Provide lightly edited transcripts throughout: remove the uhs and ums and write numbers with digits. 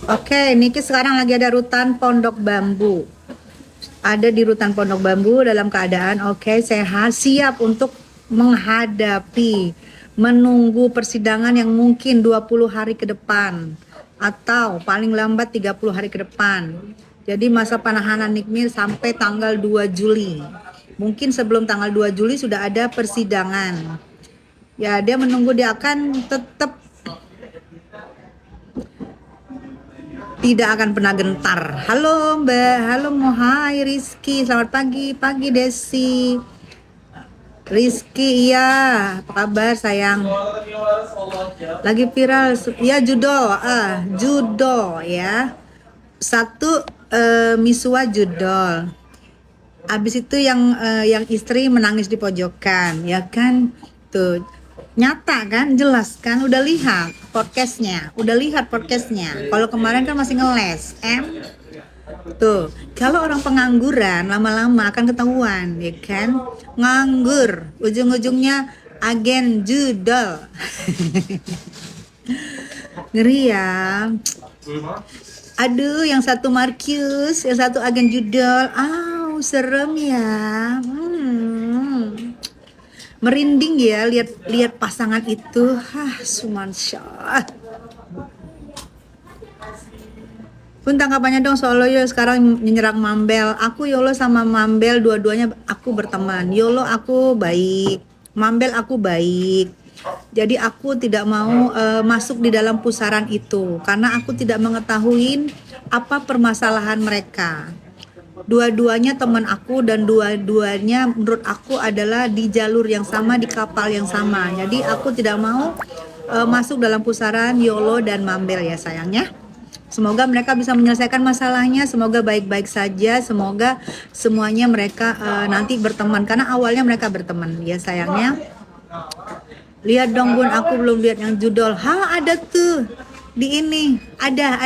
Oke, Niki sekarang lagi ada rutan Pondok Bambu. Ada di rutan Pondok Bambu dalam keadaan oke, sehat, siap untuk menghadapi, menunggu persidangan yang mungkin 20 hari ke depan atau paling lambat 30 hari ke depan. Jadi masa penahanan Nikmir sampai tanggal 2 Juli. Mungkin sebelum tanggal 2 Juli sudah ada persidangan. Ya, dia menunggu, dia akan tetap tidak akan pernah gentar. Halo Mbak, halo Mohai Rizky, selamat pagi, pagi Desi. Rizky, iya, apa kabar sayang? Lagi viral, ya judo ya. Satu Miswa judol. Abis itu yang istri menangis di pojokan, ya kan? Tuh, nyata kan, jelas kan, udah lihat podcastnya. Kalau kemarin kan masih ngeles, tuh. Kalau orang pengangguran lama-lama akan ketahuan, ya kan? Nganggur, ujung-ujungnya agen judol. Ngeri ya. Aduh, yang satu Marcus, yang satu agen judol. Serem ya. Merinding ya lihat pasangan itu. Sumansyah. Pun tanggapannya dong soal lo yo sekarang menyerang Mambel. Aku Yolo sama Mambel dua-duanya aku berteman. Yolo aku baik, Mambel aku baik. Jadi aku tidak mau masuk di dalam pusaran itu karena aku tidak mengetahui apa permasalahan mereka. Dua-duanya teman aku dan dua-duanya menurut aku adalah di jalur yang sama, di kapal yang sama. Jadi aku tidak mau masuk dalam pusaran Yolo dan Mambel ya sayangnya. Semoga mereka bisa menyelesaikan masalahnya, semoga baik-baik saja, semoga semuanya mereka nanti berteman karena awalnya mereka berteman ya sayangnya. Lihat dong Bun, aku belum lihat yang judul. Ada tuh di ini, ada.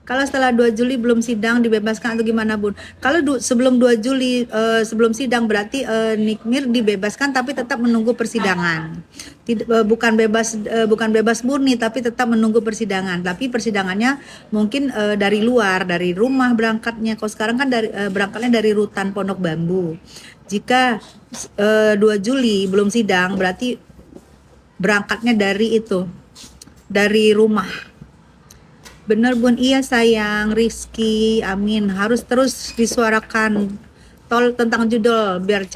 Kalau setelah 2 Juli belum sidang dibebaskan atau gimana Bun? Kalau sebelum 2 Juli sebelum sidang berarti Nikmir dibebaskan tapi tetap menunggu persidangan. Bukan bebas murni tapi tetap menunggu persidangan. Tapi persidangannya mungkin dari luar, dari rumah berangkatnya. Kalau sekarang kan berangkatnya dari rutan Pondok Bambu. Jika 2 Juli belum sidang berarti berangkatnya dari itu, dari rumah. Bener Bun, iya sayang Rizky, amin. Harus terus disuarakan tentang judul biar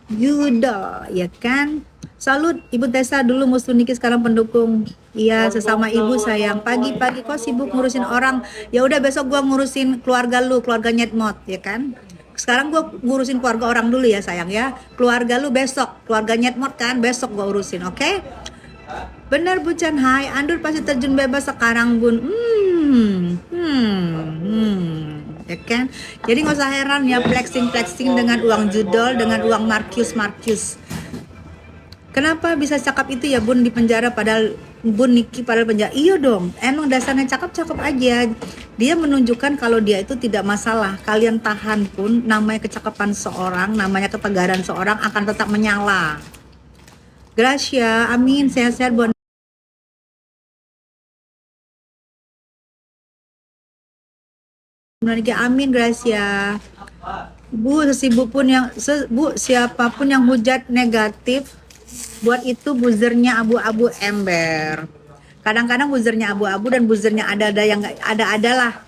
judul, ya kan? Salut Ibu Tessa, dulu musuh Niki sekarang pendukung. Iya, sesama ibu sayang. Pagi-pagi kok sibuk ngurusin orang. Ya udah besok gua ngurusin keluarga lu, keluarga Nyetmot, ya kan? Sekarang gua ngurusin keluarga orang dulu ya sayang ya. Keluarga lu besok, keluarga Nyetmot kan besok gua urusin, oke? Okay? Benar Bu Chan, hai, Andur pasti terjun bebas sekarang Bun. Ya kan? Jadi nggak usah heran ya flexing dengan uang judol, dengan uang Marcus. Kenapa bisa cakap itu ya Bun di penjara padahal Bun Niki padahal penjara? Iya dong, emang dasarnya cakep aja. Dia menunjukkan kalau dia itu tidak masalah. Kalian tahan pun namanya kecakapan seorang, namanya ketegaran seorang akan tetap menyala. Gracia, amin, sehat-sehat Bu. Amin Gracia. Bu, siapapun yang hujat negatif buat itu buzzernya abu-abu ember. Kadang-kadang buzzernya abu-abu dan buzzernya ada yang adalah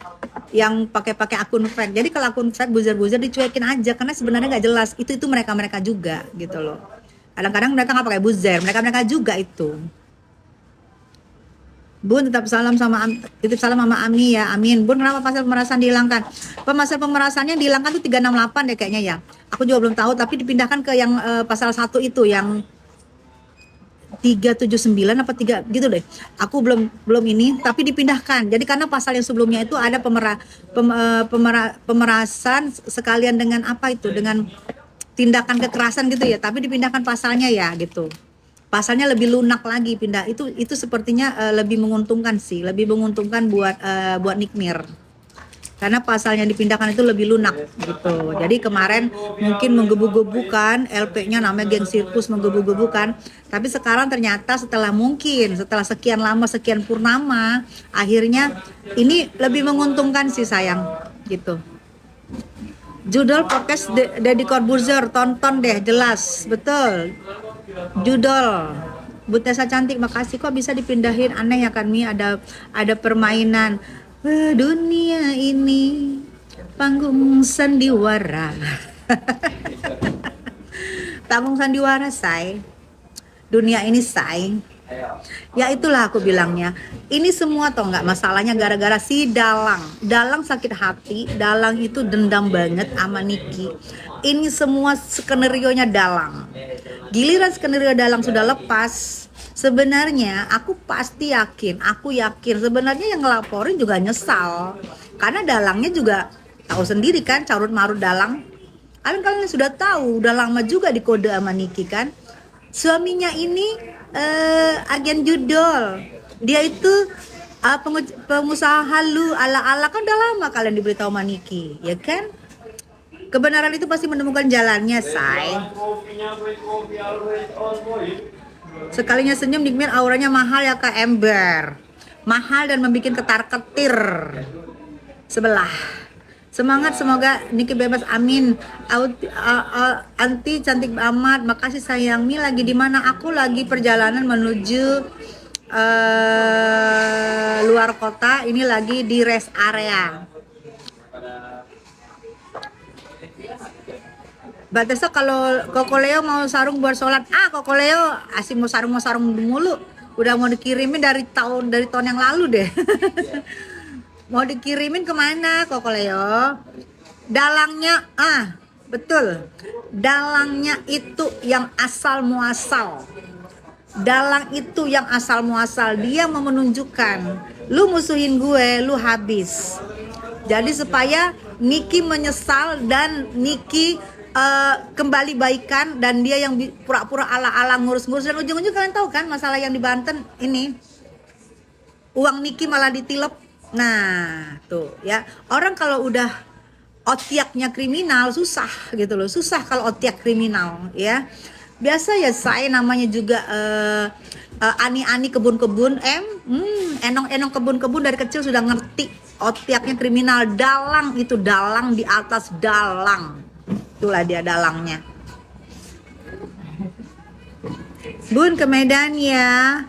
yang pakai akun fake. Jadi kalau akun fake buzzer dicuekin aja karena sebenarnya nggak jelas. Itu mereka juga gitu loh. Kadang-kadang mereka nggak pakai buzzer, mereka juga itu. Bun titip salam sama Ami ya, amin. Bun, kenapa pasal pemerasan dihilangkan? Pemerasannya dihilangkan tuh 368 deh kayaknya ya. Aku juga belum tahu, tapi dipindahkan ke yang pasal 1 itu yang 379 apa 3 gitu deh. Aku belum ini, tapi dipindahkan. Jadi karena pasal yang sebelumnya itu ada pemerasan sekalian dengan apa itu, dengan tindakan kekerasan gitu ya, tapi dipindahkan pasalnya ya gitu. Pasalnya lebih lunak lagi pindah, itu sepertinya lebih menguntungkan buat Nikmir karena pasalnya dipindahkan itu lebih lunak gitu. Jadi kemarin mungkin menggebu-gebukan, LP-nya namanya Geng Sirkus menggebu-gebukan, tapi sekarang ternyata setelah sekian lama, sekian purnama, akhirnya ini lebih menguntungkan sih sayang gitu. Judul podcast Deddy Corbuzier, tonton deh, jelas betul judul. Butesa cantik, makasih. Kok bisa dipindahin, aneh ya kan Mi, ada permainan. Dunia ini panggung sandiwara. Panggung sandiwara, say. Dunia ini, say. Ya itulah aku bilangnya. Ini semua tau nggak masalahnya gara-gara si Dalang. Dalang sakit hati. Dalang itu dendam banget sama Niki. Ini semua skenario-nya Dalang. Giliran skenario Dalang sudah lepas, sebenarnya aku yakin sebenarnya yang ngelaporin juga nyesal. Karena Dalangnya juga tahu sendiri kan, carut marut Dalang. Kalian sudah tahu, udah lama juga dikode sama Niki kan. Suaminya ini agen judul, dia itu pengusaha halu ala-ala, kan udah lama kalian diberitahu sama Niki, ya kan? Kebenaran itu pasti menemukan jalannya, say. Sekalinya senyum Nikmir auranya mahal ya Kak Ember. Mahal dan membuat ketar-ketir sebelah. Semangat, semoga Niki bebas, amin. Anti cantik amat, makasih sayang. Mi lagi di mana? Aku lagi perjalanan menuju luar kota. Ini lagi di rest area. Batesa kalau Koko Leo mau sarung buat sholat. Koko Leo asik mau sarung mulu. Udah mau dikirimin dari tahun yang lalu deh. Mau dikirimin kemana Koko Leo? Dalangnya, betul. Dalangnya itu yang asal muasal. Dalang itu yang asal muasal. Dia mau menunjukkan, lu musuhin gue, lu habis. Jadi supaya Niki menyesal dan Niki kembali baikan, dan dia yang pura-pura ala-ala ngurus-ngurus, dan ujung-ujung kalian tahu kan masalah yang di Banten ini, uang Niki malah ditilep. Nah tuh ya, orang kalau udah otyaknya kriminal susah gitu loh, susah kalau otyak kriminal ya. Biasa ya, saya namanya juga ani-ani kebun-kebun, enong-enong kebun-kebun, dari kecil sudah ngerti otyaknya kriminal. Dalang itu dalang di atas dalang, itulah dia dalangnya. Bun ke Medan ya,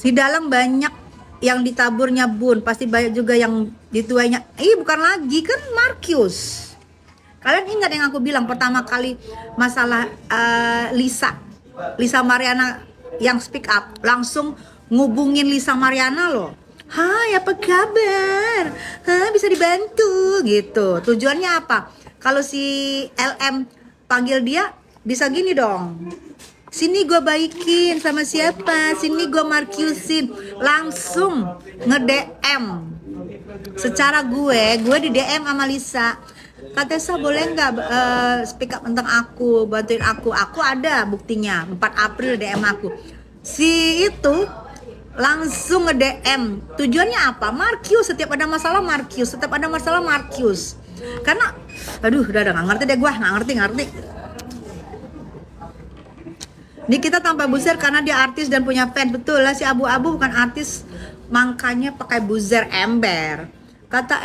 si Dalang banyak yang ditaburnya Bun, pasti banyak juga yang dituainya. Bukan lagi kan Markius. Kalian ingat yang aku bilang pertama kali masalah Lisa Mariana yang speak up, langsung ngubungin Lisa Mariana loh. Hai, apa kabar? Bisa dibantu gitu. Tujuannya apa? Kalau si LM panggil dia, bisa gini dong. Sini gue baikin sama siapa, sini gue Markiusin, langsung nge-DM. Secara gue di DM sama Lisa, Kak Tessa boleh nggak speak up tentang aku, bantuin aku ada buktinya, 4 April DM aku. Si itu langsung nge-DM, tujuannya apa? Markius, setiap ada masalah Markius, karena aduh udah nggak ngerti deh, gue nggak ngerti. Di kita tanpa buzzer karena dia artis dan punya fans. Betul lah, si Abu-Abu bukan artis, makanya pakai buzzer ember. Kata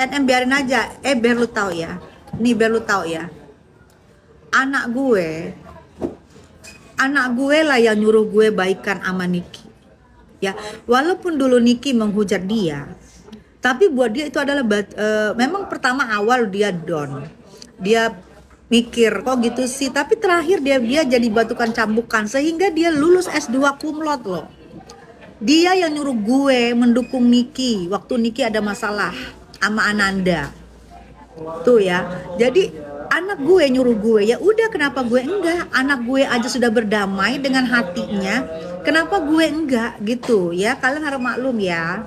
NM biarin aja. Biar lu tahu ya. Biar lu tahu ya. Anak gue lah yang nyuruh gue baikan sama Niki. Ya, walaupun dulu Niki menghujat dia, tapi buat dia itu adalah memang pertama awal dia down. Dia mikir kok gitu sih, tapi terakhir dia jadi batukan cambukan sehingga dia lulus S2 cum laude loh. Dia yang nyuruh gue mendukung Niki waktu Niki ada masalah sama Ananda. Tuh ya. Jadi anak gue nyuruh gue, ya udah kenapa gue enggak? Anak gue aja sudah berdamai dengan hatinya, kenapa gue enggak gitu ya? Kalian harus maklum ya.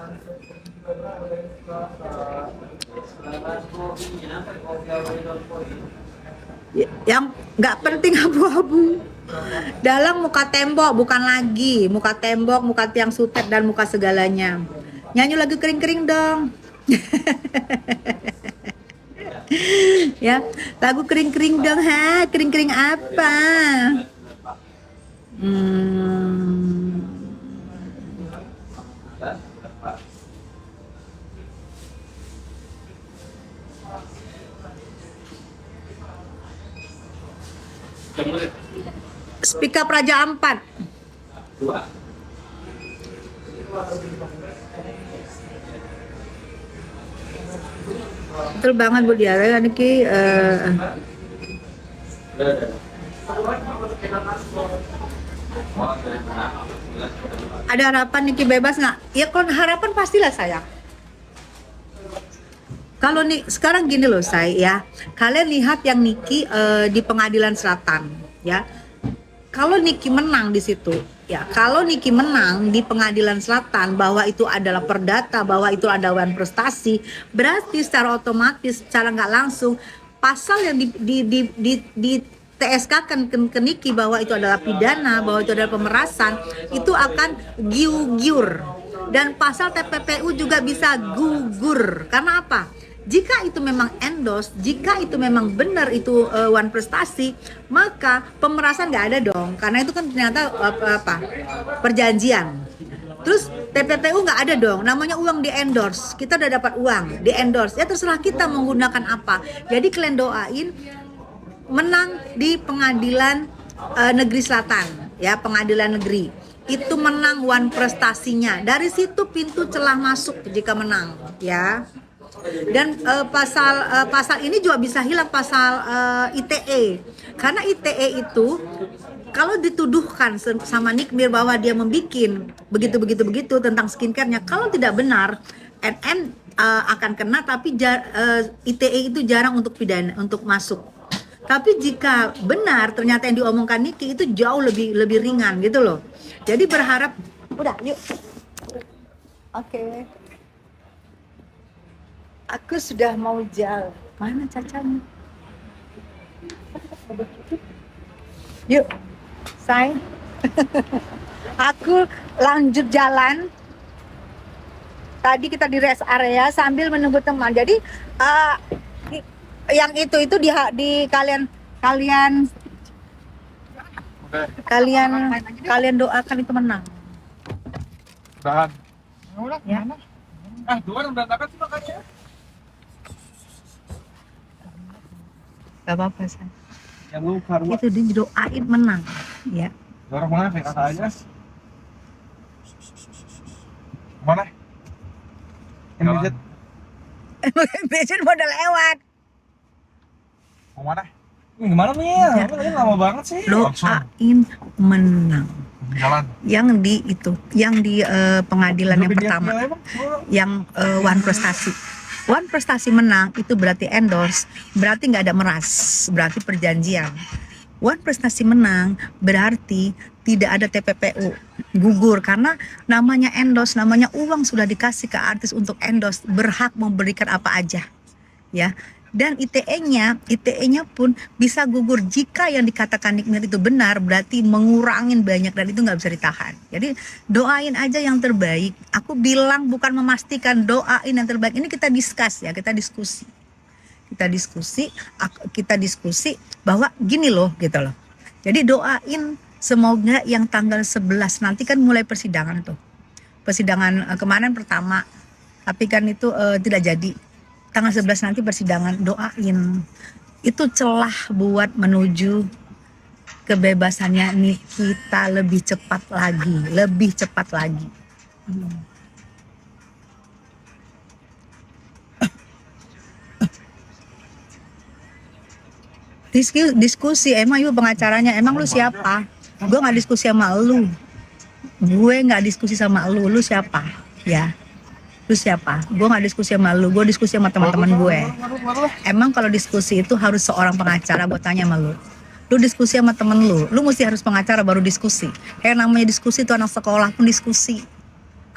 Yang nggak penting abu-abu. Dalang muka tembok, bukan lagi muka tembok, muka tiang sutet dan muka segalanya. Nyanyi lagu kering-kering dong. Ya, lagu kering-kering dong, ha? Kering-kering apa? Hmm, Speak Up Raja Ampat. Betul banget Bu Diara, Niki. Ada harapan Niki bebas nggak? Ya kalau harapan pastilah sayang. Kalau nih sekarang gini loh saya ya, kalian lihat yang Niki di Pengadilan Selatan ya. Kalau Niki menang di situ, ya kalau Niki menang di Pengadilan Selatan bahwa itu adalah perdata, bahwa itu adalah prestasi, berarti secara otomatis, secara nggak langsung pasal yang di TSK-kan ke Niki bahwa itu adalah pidana, bahwa itu adalah pemerasan, itu akan giur-giur. Dan pasal TPPU juga bisa gugur. Karena apa? Jika itu memang endorse, jika itu memang benar itu one prestasi, maka pemerasan nggak ada dong, karena itu kan ternyata apa perjanjian. Terus TPPU nggak ada dong, namanya uang di endorse, kita udah dapat uang di endorse, ya terserah kita menggunakan apa. Jadi kalian doain menang di pengadilan negeri selatan, ya pengadilan negeri itu menang one prestasinya, dari situ pintu celah masuk jika menang, ya. Dan pasal ini juga bisa hilang, pasal ITE, karena ITE itu kalau dituduhkan sama Nikmir bahwa dia membikin begitu tentang skincare-nya, kalau tidak benar NN akan kena, tapi ITE itu jarang untuk pidana untuk masuk. Tapi jika benar ternyata yang diomongkan Niki itu jauh lebih ringan gitu loh. Jadi berharap udah yuk. Oke. Aku sudah mau jalan. Mana cacanya? Yuk, say. Aku lanjut jalan. Tadi kita di rest area sambil menunggu teman. Jadi yang itu di kalian doakan itu menang. Tahan. Ya. Dua udah takut sih makanya. Gak apa-apa say. Yang lu karuan. Itu didoain menang, ya. Dorong mana? Kayak kata aja. Mana? Yang Bejen udah lewat. Mau mana? Gimana Mil? Ya. Ini lama banget sih. Doain menang. Jalan. Yang di pengadilan yang pertama, yang one prestasi. One prestasi menang itu berarti endorse, berarti nggak ada meras, berarti perjanjian. One prestasi menang berarti tidak ada TPPU, gugur, karena namanya endorse, namanya uang sudah dikasih ke artis untuk endorse, berhak memberikan apa aja, ya. Dan ITE-nya pun bisa gugur jika yang dikatakan Nikmir itu benar, berarti mengurangin banyak dan itu nggak bisa ditahan. Jadi doain aja yang terbaik. Aku bilang bukan memastikan, doain yang terbaik. Ini kita discuss ya, kita diskusi bahwa gini loh gitu loh. Jadi doain semoga yang tanggal 11 nanti kan mulai persidangan tuh. Persidangan kemarin pertama, tapi kan itu tidak jadi. Tanggal 11 nanti persidangan, doain itu celah buat menuju kebebasannya Nikita lebih cepat lagi. Diskusi, emang yuk pengacaranya, emang lu siapa? Gue nggak diskusi sama lu, lu siapa? Ya. Lu siapa? Gue nggak diskusi sama lu, gue diskusi sama teman-teman gue. Emang kalau diskusi itu harus seorang pengacara? Gue tanya sama lu. Lu diskusi sama temen lu mesti harus pengacara baru diskusi. Kayak namanya diskusi itu anak sekolah pun diskusi.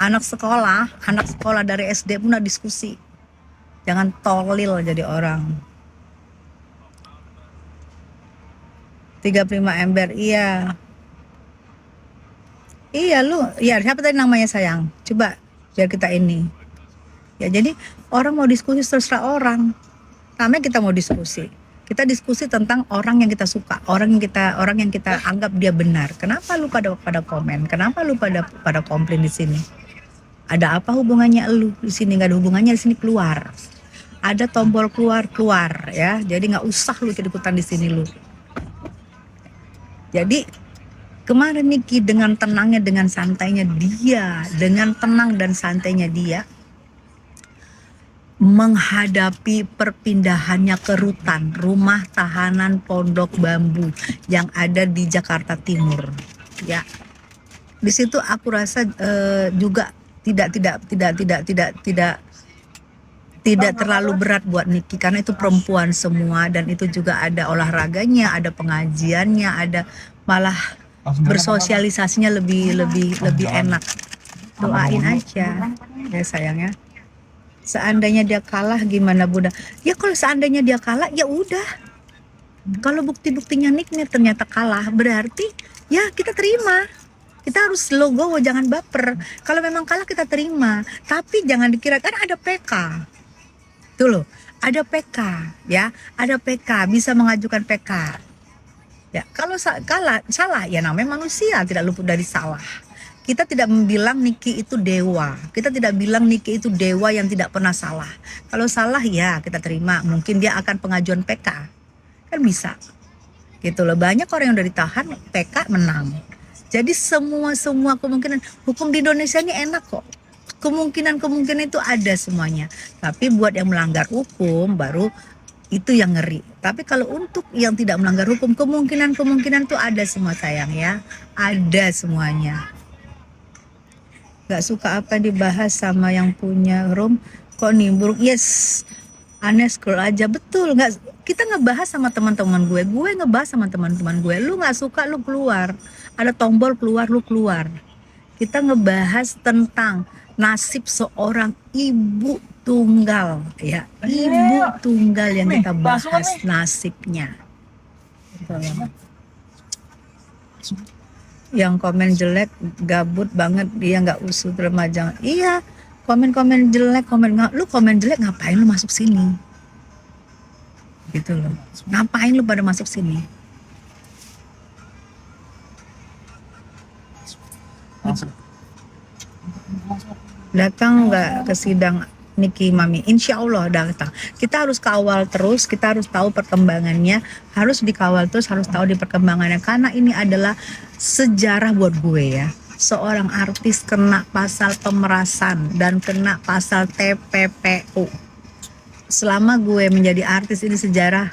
Anak sekolah dari SD pun udah diskusi. Jangan tolil jadi orang. 35 ember, iya. Iya lu, ya siapa tadi namanya sayang? Coba biar kita ini. Ya jadi orang mau diskusi terserah orang. Namanya kita mau diskusi. Kita diskusi tentang orang yang kita suka, orang yang kita anggap dia benar. Kenapa lu pada komen? Kenapa lu pada komplain di sini? Ada apa hubungannya lu di sini? Nggak ada hubungannya di sini, keluar. Ada tombol keluar ya. Jadi nggak usah lu ikut-ikutan di sini lu. Jadi kemarin Niki dengan tenangnya, dengan santainya dia, dengan tenang dan santainya dia menghadapi perpindahannya ke rutan rumah tahanan Pondok Bambu yang ada di Jakarta Timur. Ya, di situ aku rasa juga tidak terlalu berat buat Niki karena itu perempuan semua dan itu juga ada olahraganya, ada pengajiannya, ada malah bersosialisasinya lebih enak. Doain aja ya sayangnya. Seandainya dia kalah gimana Bunda? Ya kalau seandainya dia kalah ya udah. Kalau bukti-buktinya Nick ternyata kalah berarti ya kita terima. Kita harus logowo, jangan baper. Kalau memang kalah kita terima, tapi jangan dikira kan ada PK. Tuh loh, ada PK ya, ada PK bisa mengajukan PK. Ya, kalau salah ya namanya manusia tidak luput dari salah. Kita tidak bilang Niki itu dewa. Kita tidak bilang Niki itu dewa yang tidak pernah salah. Kalau salah ya kita terima. Mungkin dia akan pengajuan PK. Kan bisa. Gitu loh. Banyak orang yang udah ditahan PK menang. Jadi semua kemungkinan hukum di Indonesia ini enak kok. Kemungkinan itu ada semuanya. Tapi buat yang melanggar hukum baru itu yang ngeri. Tapi kalau untuk yang tidak melanggar hukum kemungkinan itu ada semua sayang ya. Ada semuanya. Gak suka apa dibahas sama yang punya room kok nimbrung. Yes, aneh scroll aja. Betul, kita ngebahas sama teman-teman gue ngebahas sama teman-teman gue. Lu nggak suka lu keluar, ada tombol keluar lu keluar. Kita ngebahas tentang nasib seorang ibu tunggal ya, ibu tunggal yang kita bahas nasibnya. Betul. Yang komen jelek gabut banget, dia nggak usut remaja. Iya, komen jelek, lu komen jelek ngapain lu masuk sini gitu loh, ngapain lu pada masuk sini. Datang nggak ke sidang Niki Mami? Insya Allah datang. Kita harus kawal terus, kita harus tahu perkembangannya, harus dikawal terus, harus tahu di perkembangannya karena ini adalah sejarah buat gue ya. Seorang artis kena pasal pemerasan dan kena pasal TPPU. Selama gue menjadi artis ini sejarah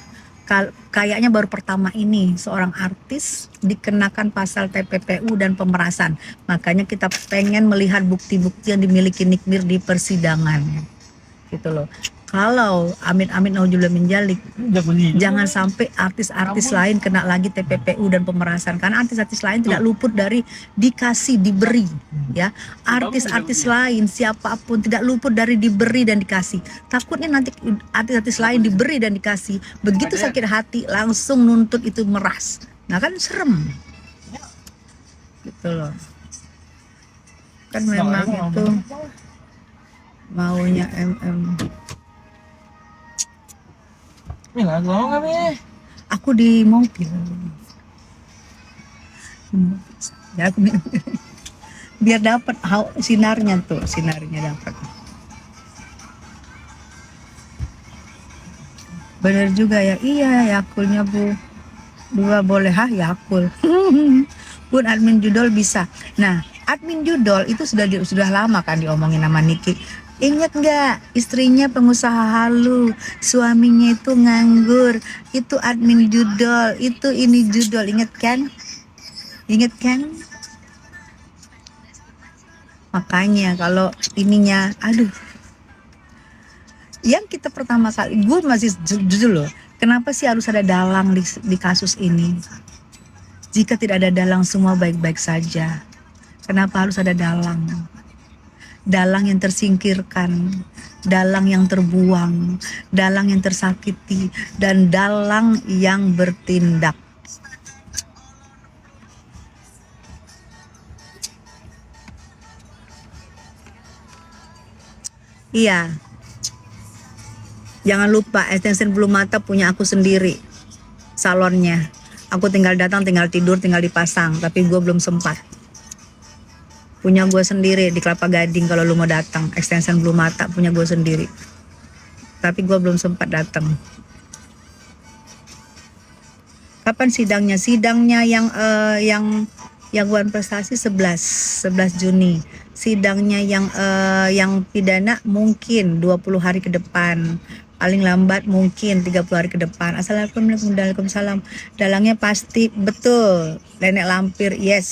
kayaknya baru pertama ini seorang artis dikenakan pasal TPPU dan pemerasan. Makanya kita pengen melihat bukti-bukti yang dimiliki Nick Mir di persidangan. Gitu loh. Kalau amin naudzubillah menjalik, jangan sampai artis-artis lain kena lagi TPPU dan pemerasan karena artis-artis lain tidak luput dari diberi ya. Artis-artis lain siapapun tidak luput dari diberi dan dikasih. Takutnya nanti artis-artis lain diberi dan dikasih, begitu sakit hati langsung nuntut itu meras. Nah kan serem. Gitu loh. Kan memang itu maunya Mila, mau nggak Mi? Aku di mobil. Ya, aku biar dapat sinarnya dapat. Bener juga ya, iya Yakulnya Bu. 2 boleh Yakul. Pun admin judul bisa. Nah, admin judul itu sudah lama kan diomongin sama Niki. Ingat nggak istrinya pengusaha halu, suaminya itu nganggur, itu admin judul, itu ini judul, inget kan? Makanya kalau ininya, aduh, yang kita pertama kali, gue masih jujur loh, kenapa sih harus ada dalang di kasus ini? Jika tidak ada dalang semua baik-baik saja, kenapa harus ada dalang? Dalang yang tersingkirkan, dalang yang terbuang, dalang yang tersakiti, dan dalang yang bertindak. Iya, jangan lupa extension bulu mata punya aku sendiri, salonnya. Aku tinggal datang, tinggal tidur, tinggal dipasang, tapi gue belum sempat. Punya gue sendiri di Kelapa Gading, kalau lu mau datang, extension bulu mata punya gue sendiri. Tapi gue belum sempat datang. Kapan sidangnya? Sidangnya yang Wan Prestasi 11 Juni. Sidangnya yang pidana mungkin 20 hari ke depan. Paling lambat mungkin 30 hari ke depan. Assalamualaikum warahmatullahi wabarakatuh. Dalangnya pasti betul. Nenek lampir, yes.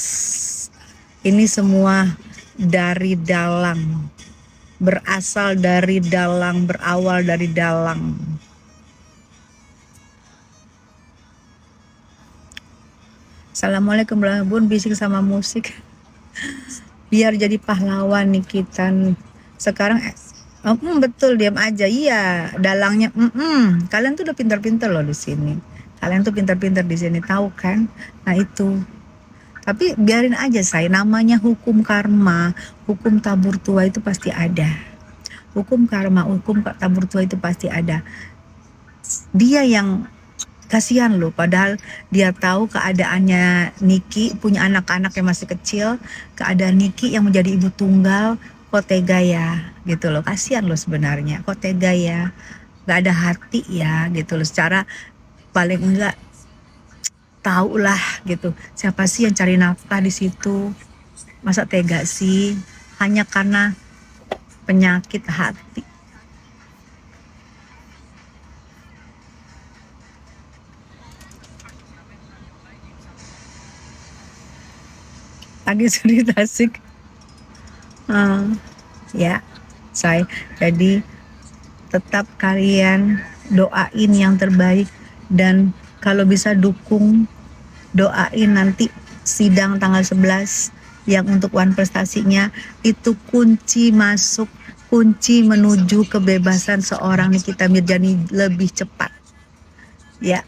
Ini semua dari dalang. Berasal dari dalang, berawal dari dalang. Assalamualaikum warahmatullahi wabarakatuh. Bisik sama musik. Biar jadi pahlawan nih kita. Sekarang betul, diam aja. Iya, dalangnya kalian tuh udah pintar-pintar loh di sini. Kalian tuh pintar-pintar di sini, tahu kan? Nah, itu. Tapi biarin aja, saya, namanya hukum karma, hukum tabur tua itu pasti ada. Hukum karma, hukum tabur tua itu pasti ada. Dia yang kasihan loh, padahal dia tahu keadaannya Niki, punya anak-anak yang masih kecil, keadaan Niki yang menjadi ibu tunggal, kok tega ya, gitu loh. Kasihan loh sebenarnya, kok tega ya, gak ada hati ya, gitu loh. Secara paling enggak tahu lah gitu, siapa sih yang cari nafkah di situ, masa tega sih hanya karena penyakit hati. Lagi cerita asik. Ya, saya jadi tetap kalian doain yang terbaik, dan kalau bisa dukung, doain nanti sidang tanggal 11 yang untuk Wan Prestasinya itu kunci masuk, kunci menuju kebebasan seorang Nikita Mirjani lebih cepat ya.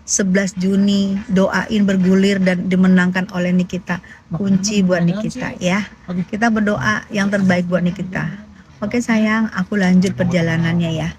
11 Juni doain bergulir dan dimenangkan oleh Nikita, kunci buat Nikita ya. Kita berdoa yang terbaik buat Nikita. Oke sayang, aku lanjut perjalanannya ya.